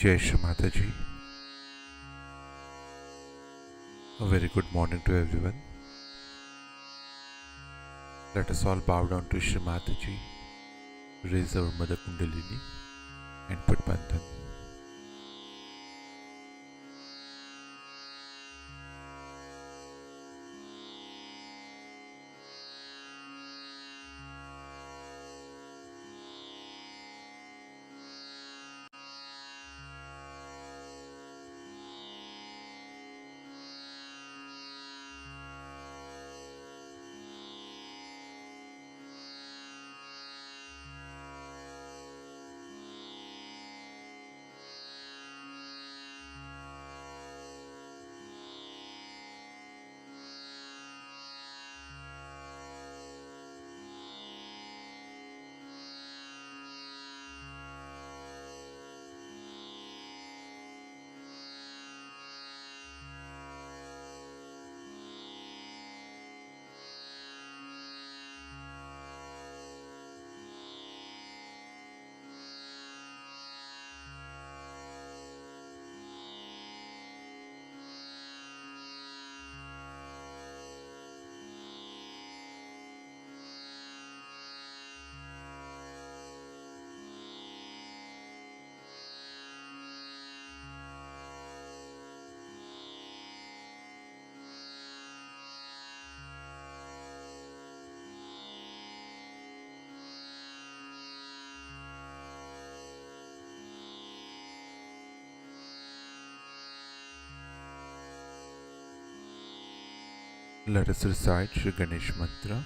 Jai Shri Mataji. A very good morning to everyone. Let us all bow down to Shri Mataji, raise our Mother Kundalini and put Bandhan. Let us recite Shri Ganesh Mantra.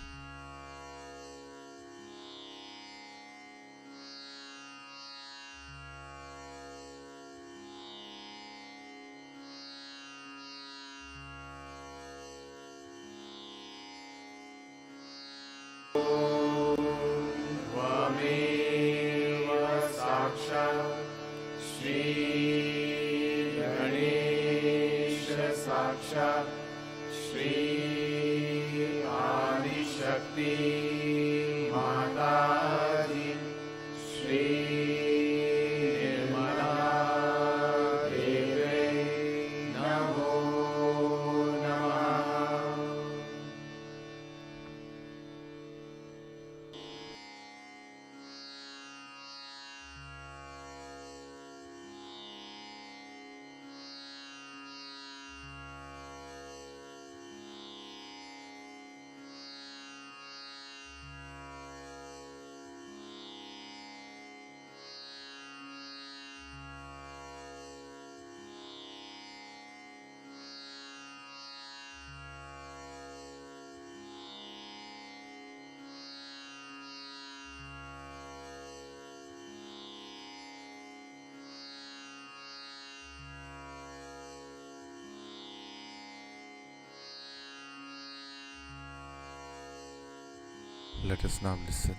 Let us now listen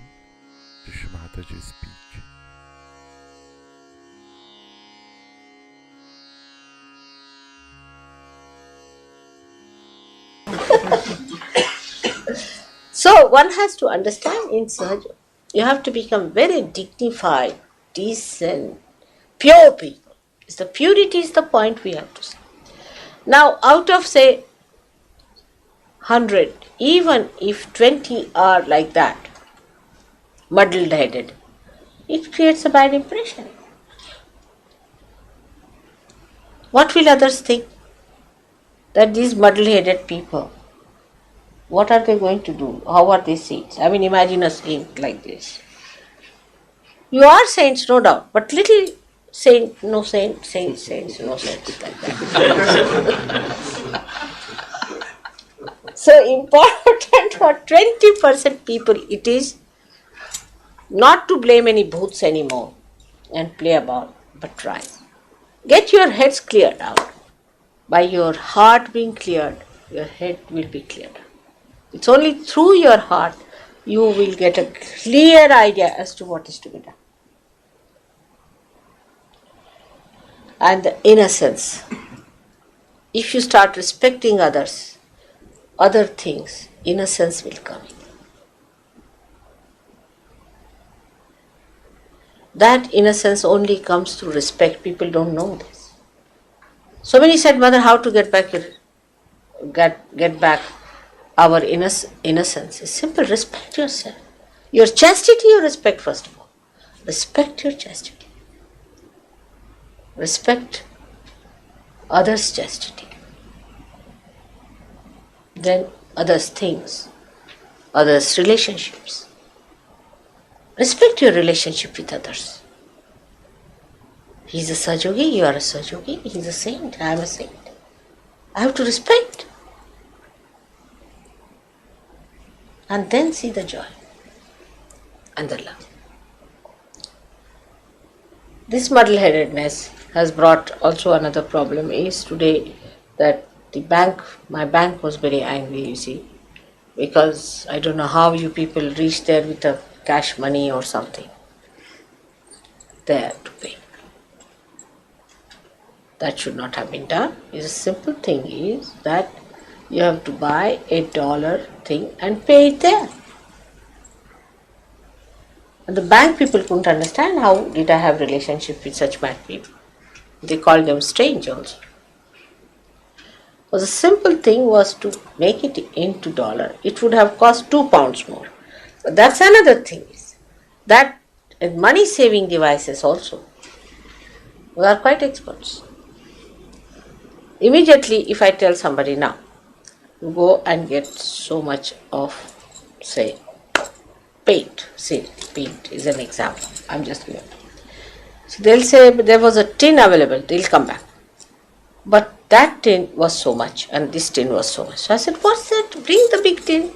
to Shri Mataji's speech. So one has to understand in Sahaja, you have to become very dignified, decent, pure people. The purity is the point we have to say. Now out of say 100, even if 20 are like that, muddled headed, it creates a bad impression. What will others think? That these muddle headed people, what are they going to do? How are they saints? I mean, imagine a saint like this. You are saints, no doubt, but little saint, no saint, saints, no saints, like that. So important for 20% people it is not to blame any bhoots anymore and play about, but try. Get your heads cleared out. By your heart being cleared, your head will be cleared. It's only through your heart you will get a clear idea as to what is to be done. And the innocence. If you start respecting others, other things, innocence will come in. That innocence only comes through respect. People don't know this. So many said, Mother, how to get back our innocence? It's simple. Respect yourself. Your chastity you respect first of all. Respect your chastity. Respect others' chastity. Then others' things, others' relationships. Respect your relationship with others. He's a Sajogi, you are a Sajogi. He's a saint, I am a saint. I have to respect. And then see the joy and the love. This muddle-headedness has brought also another problem is today that my bank was very angry, you see, because I don't know how you people reach there with a cash money or something there to pay. That should not have been done. It's a simple thing is that you have to buy $8 thing and pay it there. And the bank people couldn't understand how did I have relationship with such bad people. They called them strange also. So the simple thing was to make it into dollar. It would have cost £2 more. But that's another thing. That money saving devices also. We are quite experts. Immediately if I tell somebody now, go and get so much of, say, paint. See, paint is an example. I'm just giving. So they'll say there was a tin available. They'll come back. But that tin was so much and this tin was so much. So I said, what's that? Bring the big tin.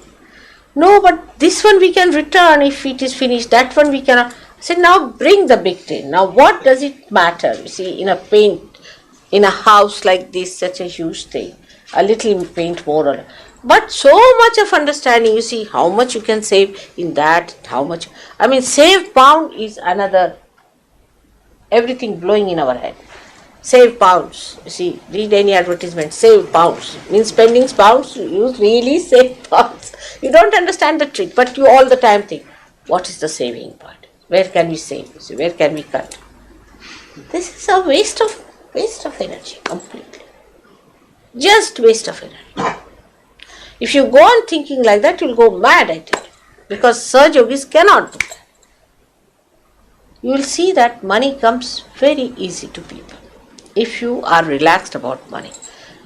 No, but this one we can return if it is finished. That one we cannot. I said, now bring the big tin. Now what does it matter? You see, in a paint, in a house like this, such a huge thing, a little paint more or but so much of understanding, you see how much you can save in that, how much, I mean, save pound is another, everything blowing in our head. Save pounds, you see, read any advertisement, save pounds, means spending pounds, you really save pounds. You don't understand the trick, but you all the time think, what is the saving part? Where can we save? You see, where can we cut? This is a waste of energy, completely. Just waste of energy. If you go on thinking like that, you'll go mad, I tell you. Because Saj Yogis cannot do that. You will see that money comes very easy to people if you are relaxed about money.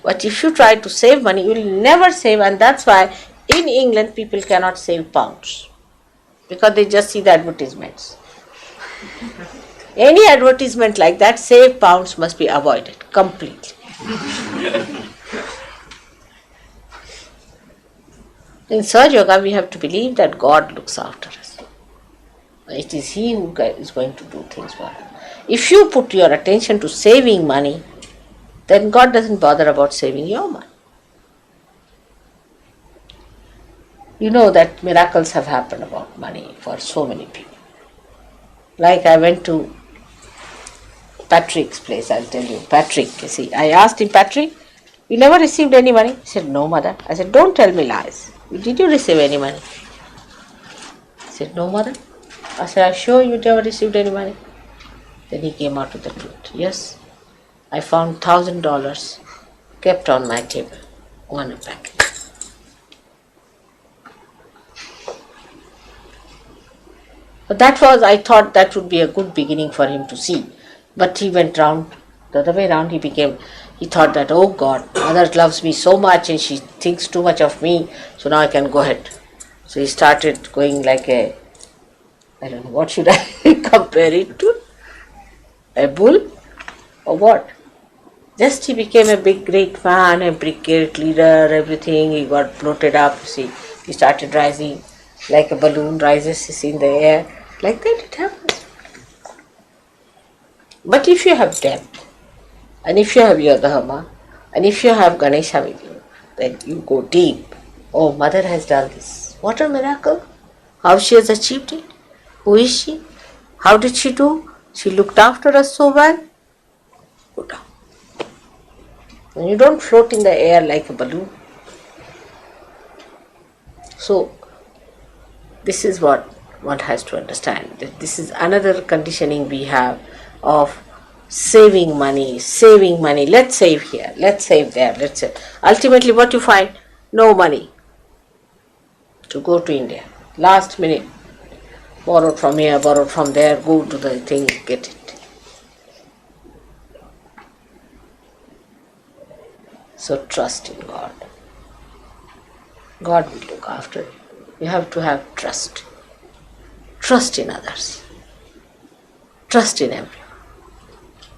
But if you try to save money, you will never save, and that's why in England people cannot save pounds. Because they just see the advertisements. Any advertisement like that, save pounds must be avoided completely. In Saj Yoga, we have to believe that God looks after us. It is He who is going to do things for us. If you put your attention to saving money, then God doesn't bother about saving your money. You know that miracles have happened about money for so many people. Like I went to Patrick's place, I'll tell you. Patrick, you see, I asked him, Patrick, you never received any money? He said, no, mother. I said, don't tell me lies. Did you receive any money? He said, no, mother. I said, I'm sure you never received any money. Then he came out with the truth. Yes, I found $1,000 kept on my table on a packet. But that was, I thought that would be a good beginning for him to see. But he went round, the other way round, he thought that, oh God, mother loves me so much and she thinks too much of me, so now I can go ahead. So he started going like I don't know, what should I compare it to? A bull or what? Just he became a big great man, a big great leader, everything, he got bloated up, see, he started rising like a balloon rises in the air, like that it happens. But if you have depth, and if you have your Dharma, and if you have Ganesha with you, then you go deep. Oh, mother has done this. What a miracle. How she has achieved it. Who is she? How did she do? She looked after us so well. Go down. And you don't float in the air like a balloon. So, this is what one has to understand that this is another conditioning we have of saving money, let's save here, let's save there, let's save. Ultimately what you find, no money to go to India. Last minute, borrowed from here, borrowed from there, go to the thing, get it. So trust in God. God will look after you. You have to have trust. Trust in others. Trust in everyone.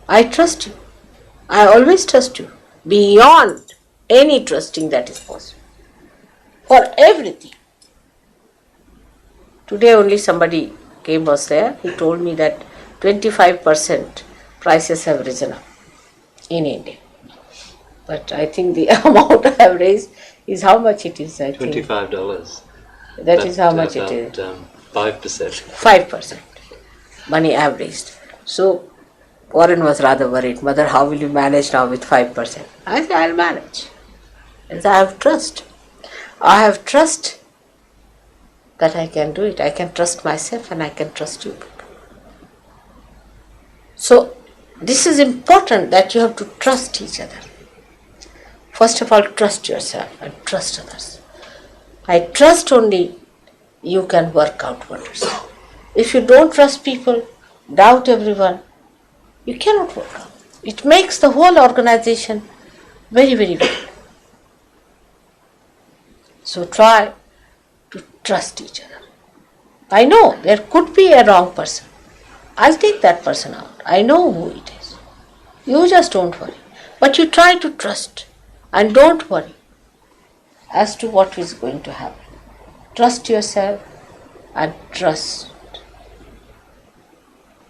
I trust you. I always trust you. Beyond any trusting that is possible. For everything. Today only somebody was there. He told me that 25% prices have risen up in India. But I think the amount I have raised is how much it is, I think. $25. That is how much it is. 5%. 5%. Money I have raised. So Warren was rather worried. Mother, how will you manage now with 5%? I said, I'll manage. As I have trust. I have trust that I can do it. I can trust myself and I can trust you. So this is important that you have to trust each other. First of all, trust yourself and trust others. I trust only you can work out wonders. If you don't trust people, doubt everyone, you cannot work out. It makes the whole organization very, very good. So try to trust each other. I know there could be a wrong person. I'll take that person out. I know who it is. You just don't worry. But you try to trust and don't worry as to what is going to happen. Trust yourself and trust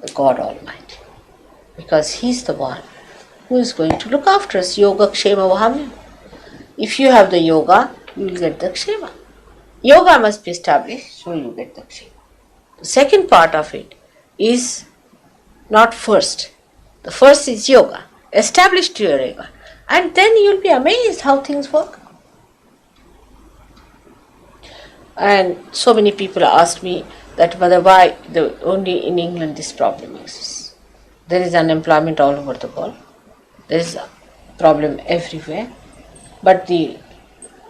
the God Almighty. Because He's the one who is going to look after us. Yoga Kshema Vahamya. If you have the yoga, you will get the Kshema. Yoga must be established, so you get the Kshema. The second part of it is not first. The first is yoga. Establish your yoga. And then you will be amazed how things work. And so many people ask me that whether why only in England this problem exists. There is unemployment all over the world. There is a problem everywhere. But the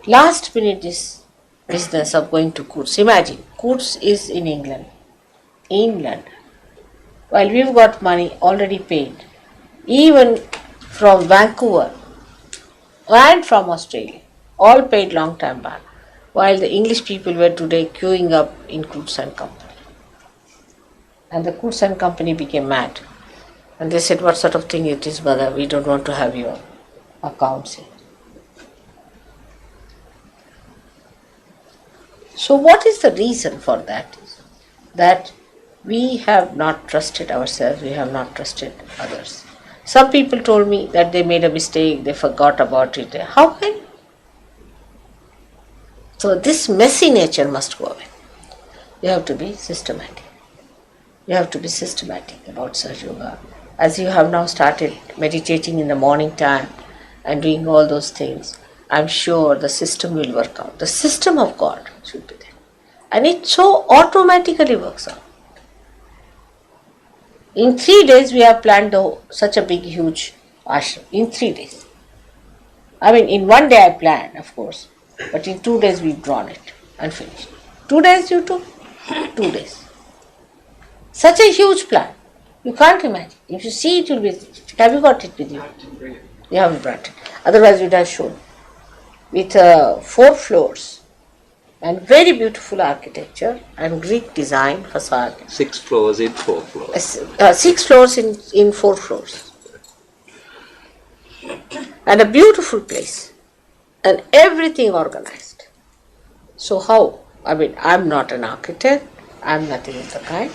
last minute is business of going to courts. Imagine, courts is in England. While we've got money already paid, even from Vancouver and from Australia, all paid long time back, while the English people were today queuing up in Coutts and Company. And the Coutts and Company became mad. And they said, what sort of thing it is, brother? We don't want to have your accounts here. So what is the reason for that? That we have not trusted ourselves, we have not trusted others. Some people told me that they made a mistake, they forgot about it. How can you? So this messy nature must go away. You have to be systematic. You have to be systematic about Sahaja Yoga. As you have now started meditating in the morning time and doing all those things, I'm sure the system will work out. The system of God should be there. And it so automatically works out. In 3 days we have planned such a big, huge ashram. In 3 days. I mean, in 1 day I planned, of course. But in 2 days we've drawn it and finished. 2 days you took? 2 days. Such a huge plan. You can't imagine. If you see it, you'll be... Have you got it with you? You haven't brought it. Otherwise you'd have shown. With 4 floors and very beautiful architecture and Greek design facade. 6 floors in 4 floors. 6 floors in 4 floors. And a beautiful place. And everything organized. So how? I mean, I'm not an architect. I'm nothing of the kind.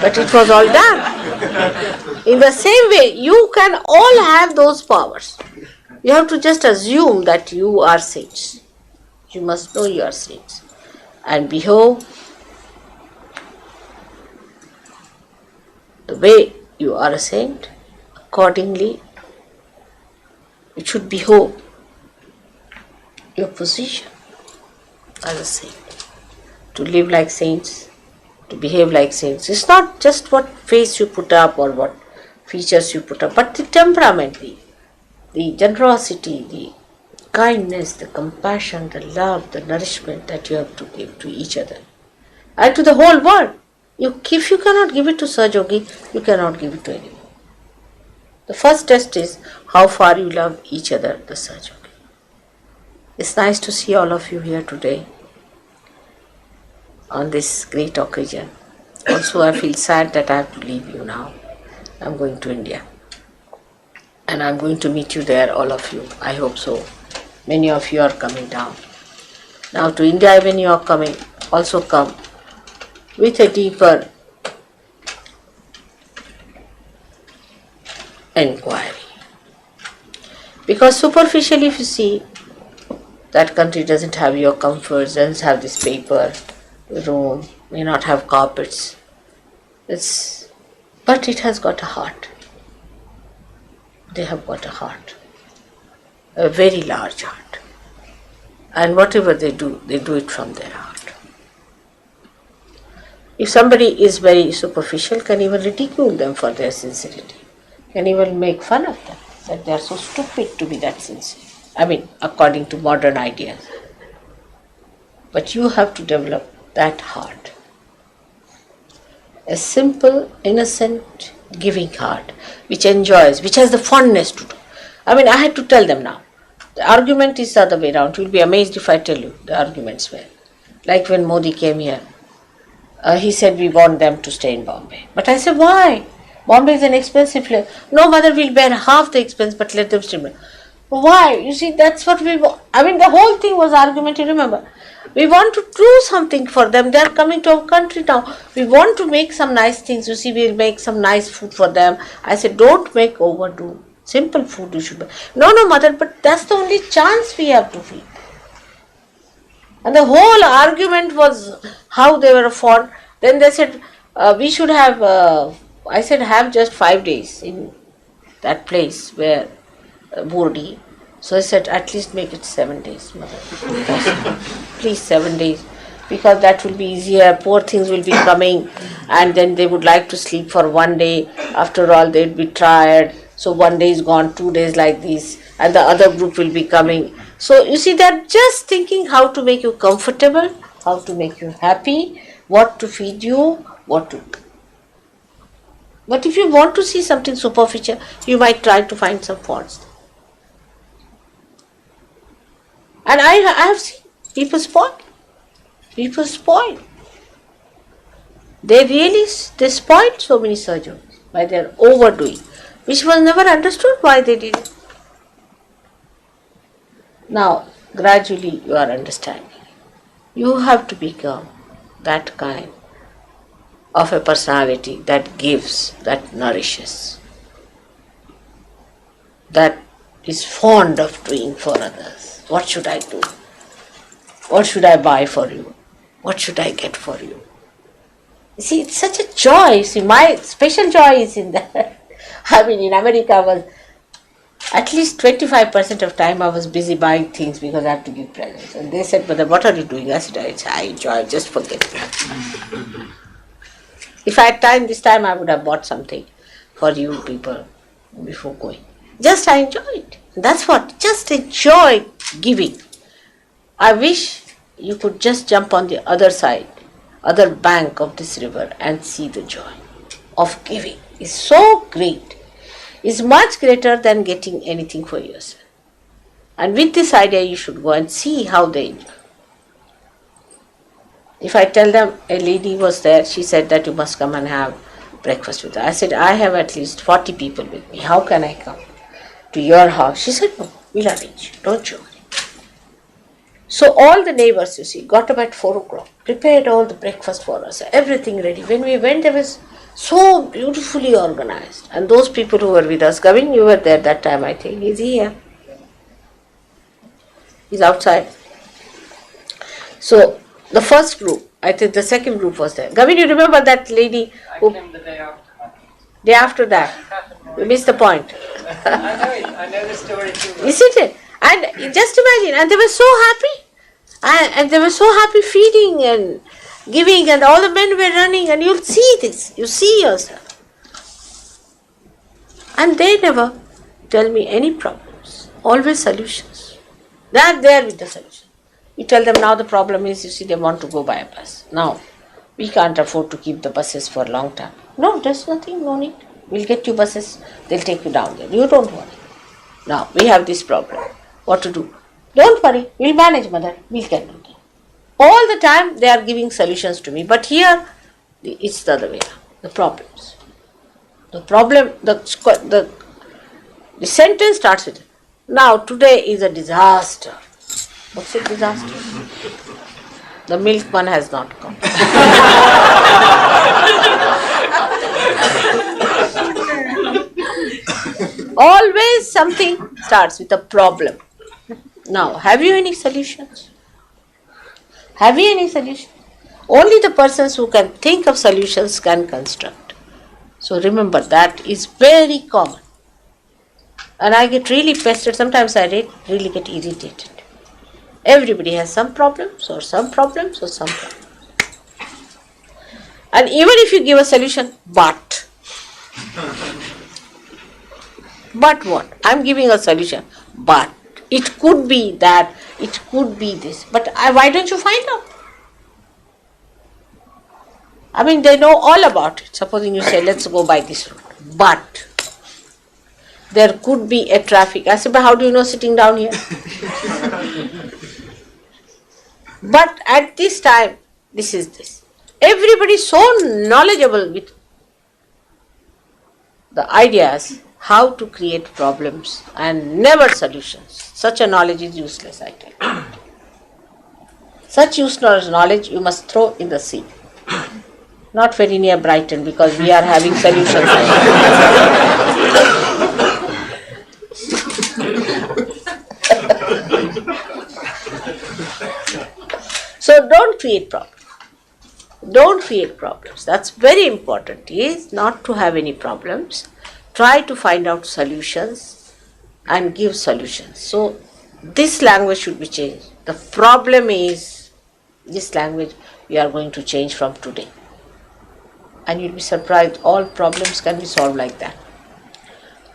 But it was all done. In the same way, you can all have those powers. You have to just assume that you are saints. You must know you are saints. And behave the way you are a saint. Accordingly, it should behave your position as a saint. To live like saints, to behave like saints. It's not just what face you put up or what features you put up, but the temperament, the generosity, the kindness, the compassion, the love, the nourishment that you have to give to each other and to the whole world. If you cannot give it to Sahajogi, you cannot give it to anyone. The first test is how far you love each other, the Sahajogi. It's nice to see all of you here today on this great occasion. Also, I feel sad that I have to leave you now. I'm going to India. And I'm going to meet you there, all of you. I hope so. Many of you are coming down. Now to India, when you are coming, also come with a deeper inquiry. Because superficially, if you see, that country doesn't have your comforts, doesn't have this paper room, may not have carpets. But it has got a heart. They have got a heart. A very large heart. And whatever they do it from their heart. If somebody is very superficial, can even ridicule them for their sincerity. Can even make fun of them, that they are so stupid to be that sincere. I mean, according to modern ideas. But you have to develop that heart. A simple, innocent, giving heart, which enjoys, which has the fondness to do. I mean, I had to tell them now. The argument is the other way around. You will be amazed if I tell you the arguments were. Like when Modi came here, he said we want them to stay in Bombay. But I said, why? Bombay is an expensive place. No, mother, will bear half the expense, but let them stay. Why? You see, that's what we want. I mean, the whole thing was argument, you remember. We want to do something for them. They are coming to our country now. We want to make some nice things. You see, we'll make some nice food for them. I said, don't make overdo. Simple food you should make. No, mother, but that's the only chance we have to feed. And the whole argument was how they were fond. Then they said, we should have, I said, have just 5 days in that place where Burdi. So I said, at least make it 7 days, mother. Please, 7 days. Because that will be easier. Poor things will be coming. And then they would like to sleep for 1 day. After all, they'd be tired. So 1 day is gone, 2 days like this. And the other group will be coming. So you see, they're just thinking how to make you comfortable, how to make you happy, what to feed you, what to do. But if you want to see something superficial, you might try to find some faults. And I have seen people spoil. People spoil. They spoiled so many surgeons by their overdoing, which was never understood why they did it. Now, gradually you are understanding. You have to become that kind of a personality that gives, that nourishes, that is fond of doing for others. What should I do? What should I buy for you? What should I get for you? You see, it's such a joy. See, my special joy is in that. I mean, in America, was at least 25% of time I was busy buying things because I have to give presents. And they said, Mother, what are you doing? I said, I enjoy, just forget it. If I had time this time, I would have bought something for you people before going. Just I enjoy it. That's what, just enjoy giving. I wish you could just jump on the other side, other bank of this river and see the joy of giving. It's so great. It's much greater than getting anything for yourself. And with this idea, you should go and see how they enjoy. If I tell them a lady was there, she said that you must come and have breakfast with her. I said, I have at least 40 people with me. How can I come to your house? She said, no, we'll arrange. Don't you worry. So all the neighbors, you see, got up at 4 o'clock, prepared all the breakfast for us, everything ready. When we went, there was so beautifully organized. And those people who were with us, Gavin, you were there that time, I think. Is he here? He's outside. So the first group, I think the second group was there. Gavin, you remember that lady who... I came the day after. Day after that. You missed the point. I know it. I know the story too well. Isn't it? And just imagine, and they were so happy. And they were so happy feeding, and giving, and all the men were running, and you'll see this, you see yourself. And they never tell me any problems, always solutions. They are there with the solution. You tell them now the problem is, you see, they want to go by a bus. Now, we can't afford to keep the buses for a long time. No, there's nothing, no need. We'll get you buses, they'll take you down there. You don't worry. Now, we have this problem. What to do? Don't worry, we'll manage, mother, we can do that. All the time they are giving solutions to me, but here it's the other way around, the problems. The problem, the sentence starts with, now today is a disaster. What's a disaster? The milkman has not come. Always something starts with a problem. Now, have you any solutions? Have you any solutions? Only the persons who can think of solutions can construct. So remember, that is very common. And I get really pestered. Sometimes I really get irritated. Everybody has some problems or some problems or some problems. And even if you give a solution, but what? I'm giving a solution, but it could be that, it could be this. But why don't you find out? I mean, they know all about it. Supposing you say, let's go by this route. But there could be a traffic. I said, but how do you know sitting down here? But at this time, this is this. Everybody is so knowledgeable with the ideas how to create problems and never solutions. Such a knowledge is useless, I tell you. Such useless knowledge you must throw in the sea. Not very near Brighton, because we are having solutions. So don't create problems. Don't create problems. That's very important, is not to have any problems. Try to find out solutions and give solutions. So this language should be changed. The problem is, this language we are going to change from today. And you'll be surprised, all problems can be solved like that.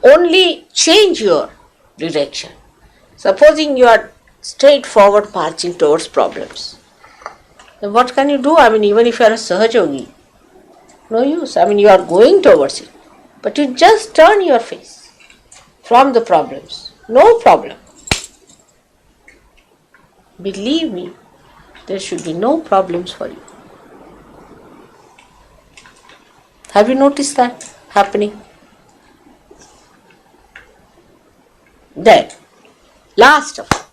Only change your direction. Supposing you are straightforward marching towards problems, then what can you do? I mean, even if you are a Sahajogi, no use. I mean, you are going towards it, but you just turn your face from the problems. No problem. Believe me, there should be no problems for you. Have you noticed that happening? Then, last of all,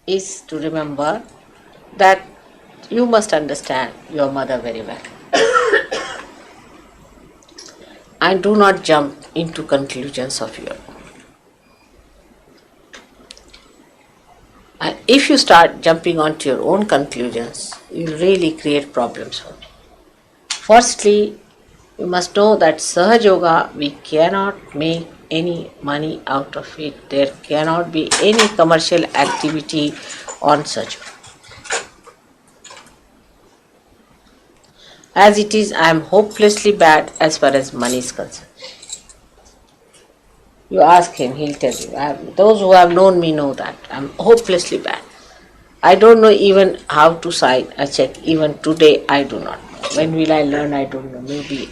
is to remember that you must understand your mother very well. And do not jump into conclusions of your own. And if you start jumping onto your own conclusions, you will really create problems for you. Firstly, you must know that Sahaja Yoga, we cannot make any money out of it. There cannot be any commercial activity on Sahaja Yoga. As it is, I am hopelessly bad as far as money is concerned. You ask him, he'll tell you. Those who have known me know that. I am hopelessly bad. I don't know even how to sign a check. Even today, I do not know. When will I learn? I don't know. Maybe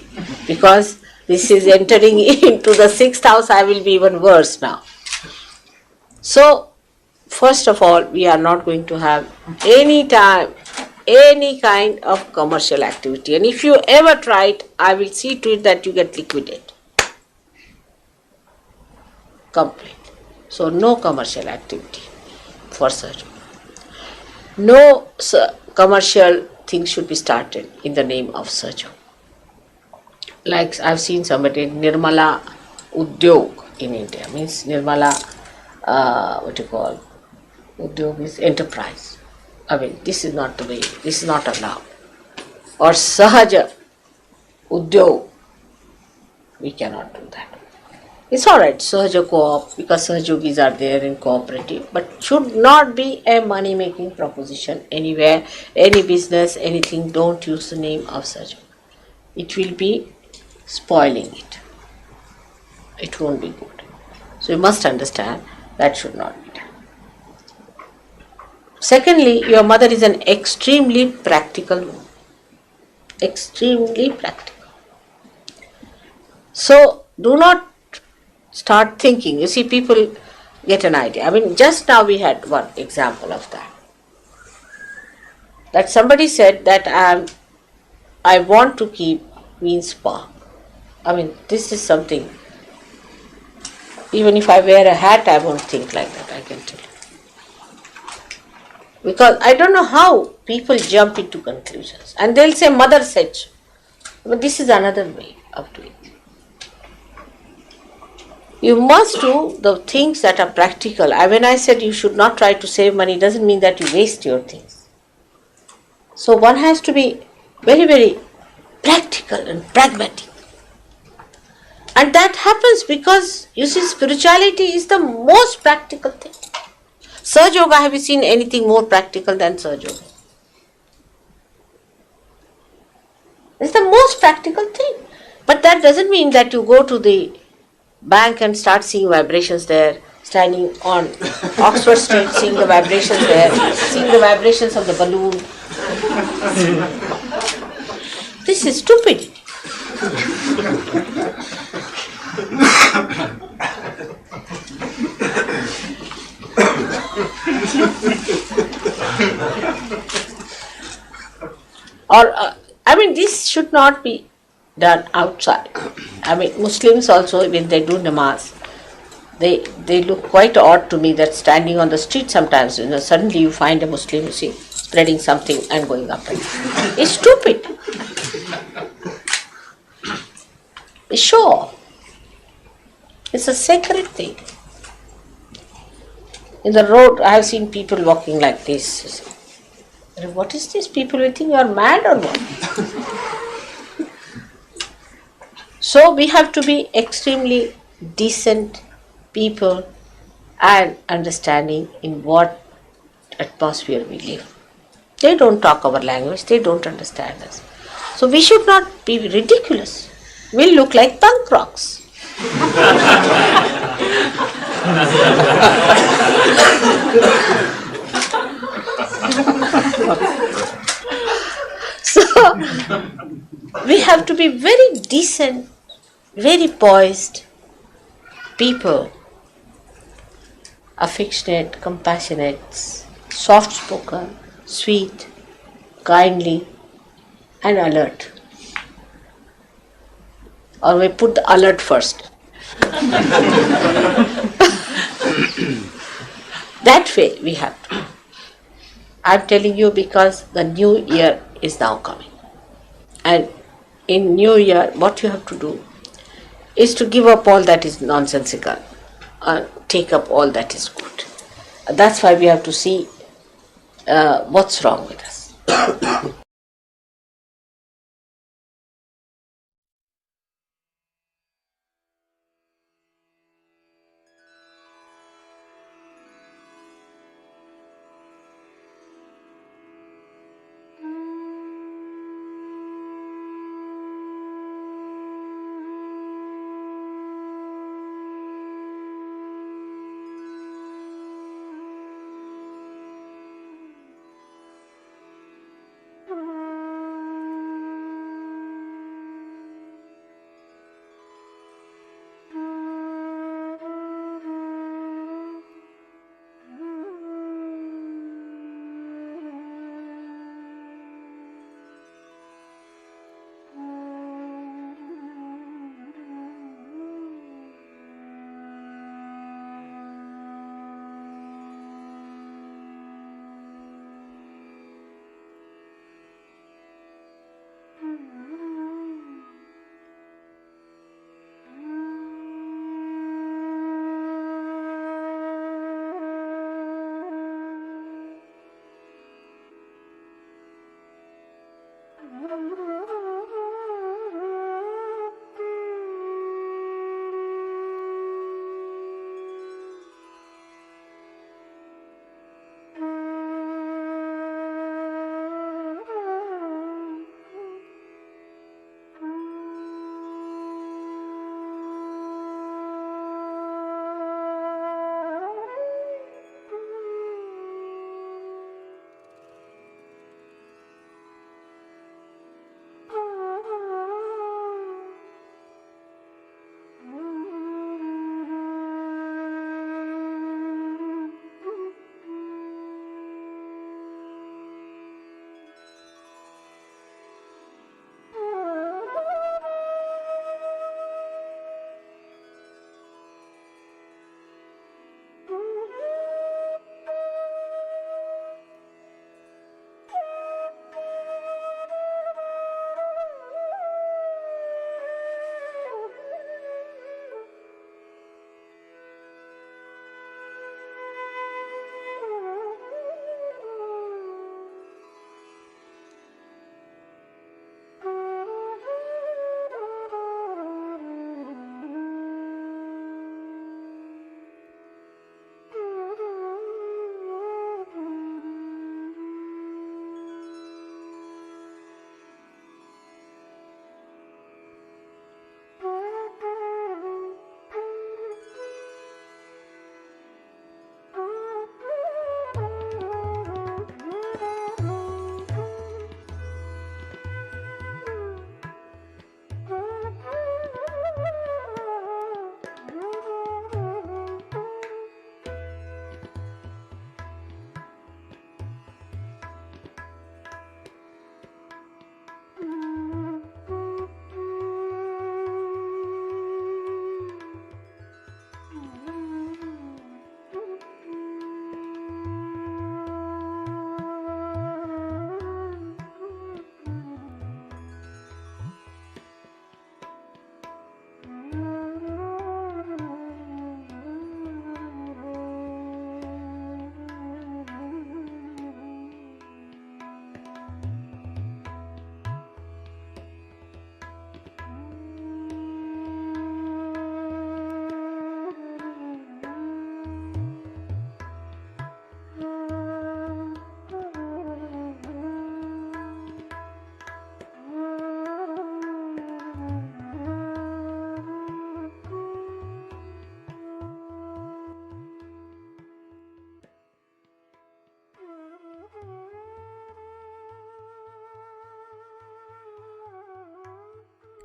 because this is entering into the 6th house, I will be even worse now. So, first of all, we are not going to have any kind of commercial activity. And if you ever try it, I will see to it that you get liquidated. Complete. So, no commercial activity for surgery. No commercial things should be started in the name of surgery. Like I've seen somebody, Nirmala Udyog in India, means Nirmala, Udyog is enterprise. I mean, this is not the way, this is not allowed. Or Sahaja Udyog, we cannot do that. It's alright, Sahaja Co-op, because Sahajogis are there in cooperative, but should not be a money-making proposition anywhere, any business, anything. Don't use the name of Sahajog. It will be spoiling it. It won't be good. So you must understand that should not be done. Secondly, your mother is an extremely practical woman. Extremely practical. So do not start thinking. You see, people get an idea. I mean, just now we had one example of that. That somebody said that I want to keep Queen's Park. I mean, this is something. Even if I wear a hat, I won't think like that, I can tell you. Because I don't know how people jump into conclusions. And they'll say, mother said so. But this is another way of doing it. You must do the things that are practical. When I said you should not try to save money, doesn't mean that you waste your things. So one has to be very, very practical and pragmatic. And that happens because, you see, spirituality is the most practical thing. Sahaja Yoga, have you seen anything more practical than Sahaja Yoga? It's the most practical thing. But that doesn't mean that you go to the bank and start seeing vibrations there, standing on Oxford Street, seeing the vibrations there, seeing the vibrations of the balloon. This is stupid. This should not be done outside. Muslims also, when they do namaz, they look quite odd to me, that standing on the street sometimes, suddenly you find a Muslim, you see, spreading something and going up and down. It's stupid. Sure. It's a sacred thing. In the road, I have seen people walking like this. What is this? People will think you are mad or what? So we have to be extremely decent people and understanding in what atmosphere we live. They don't talk our language, they don't understand us. So we should not be ridiculous. We'll look like punk rocks. So we have to be very decent, very poised people, affectionate, compassionate, soft spoken, sweet, kindly, and alert. Or we put the alert first. That way we have to. I'm telling you because the new year is now coming. And in new year, what you have to do is to give up all that is nonsensical and take up all that is good. That's why we have to see what's wrong with us.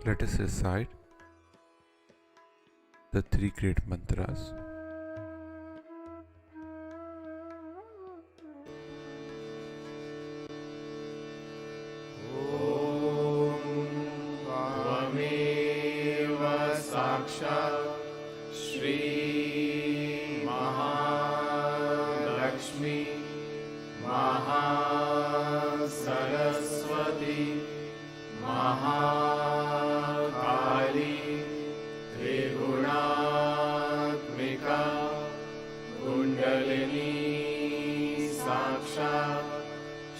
Let us recite the three great mantras. त्वमेव साक्षात् श्री महालक्ष्मी महासरस्वती महाकाली त्रिगुणात्मिका कुण्डलिनी साक्षात्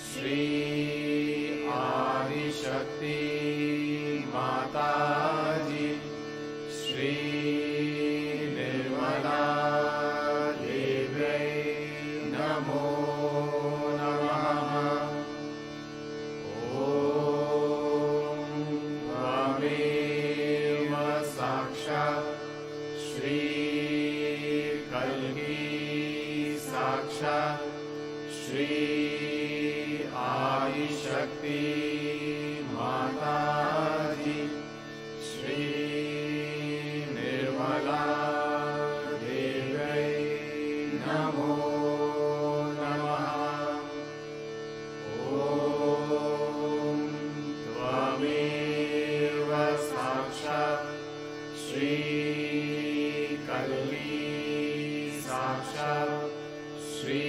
श्री आदिशक्ति माताजी श्री निर्मला देव्यै नमो नमः। ॐ त्वमेव साक्षात् श्री कल्की साक्षात् श्री आदिशक्ति माताजी श्री निर्मला देव्यै नमो नमः। ॐ त्वमेव साक्षात् श्री कल्की साक्षात् श्री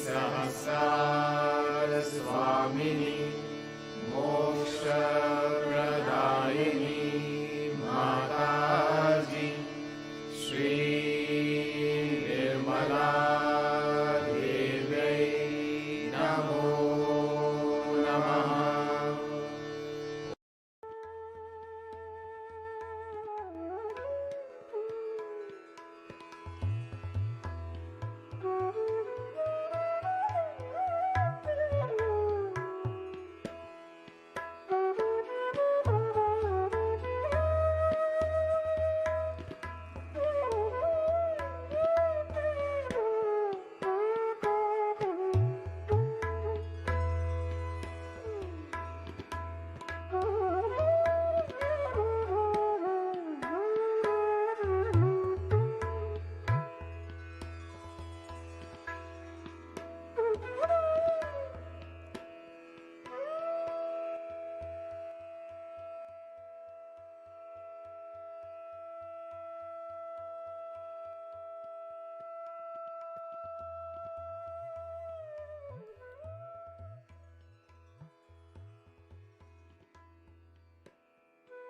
सहस्रार स्वामिनी मोक्षप्रदायिनी माताजी श्री निर्मला देव्यै नमो नमः।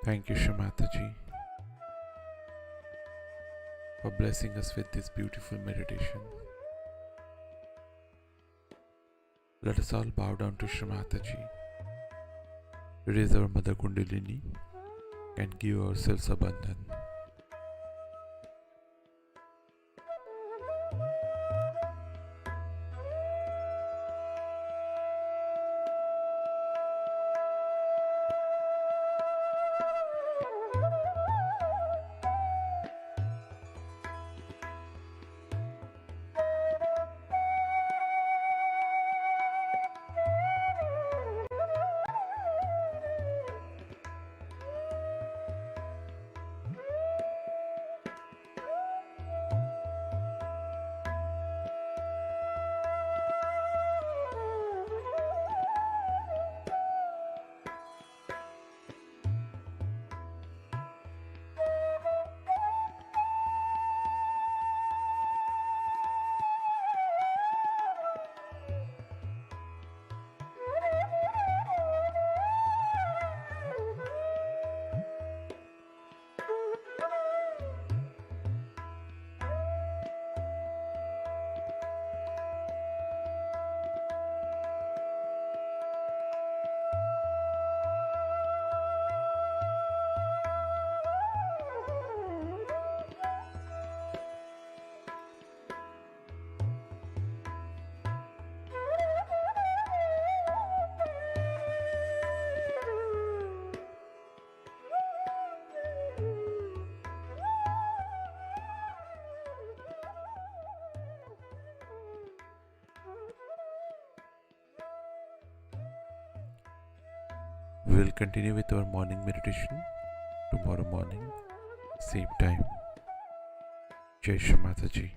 Thank you, Shamataji, for blessing us with this beautiful meditation. Let us all bow down to Shamataji, raise our Mother Kundalini, and give ourselves abundance. We will continue with our morning meditation tomorrow morning, same time. Jai Shri Mataji.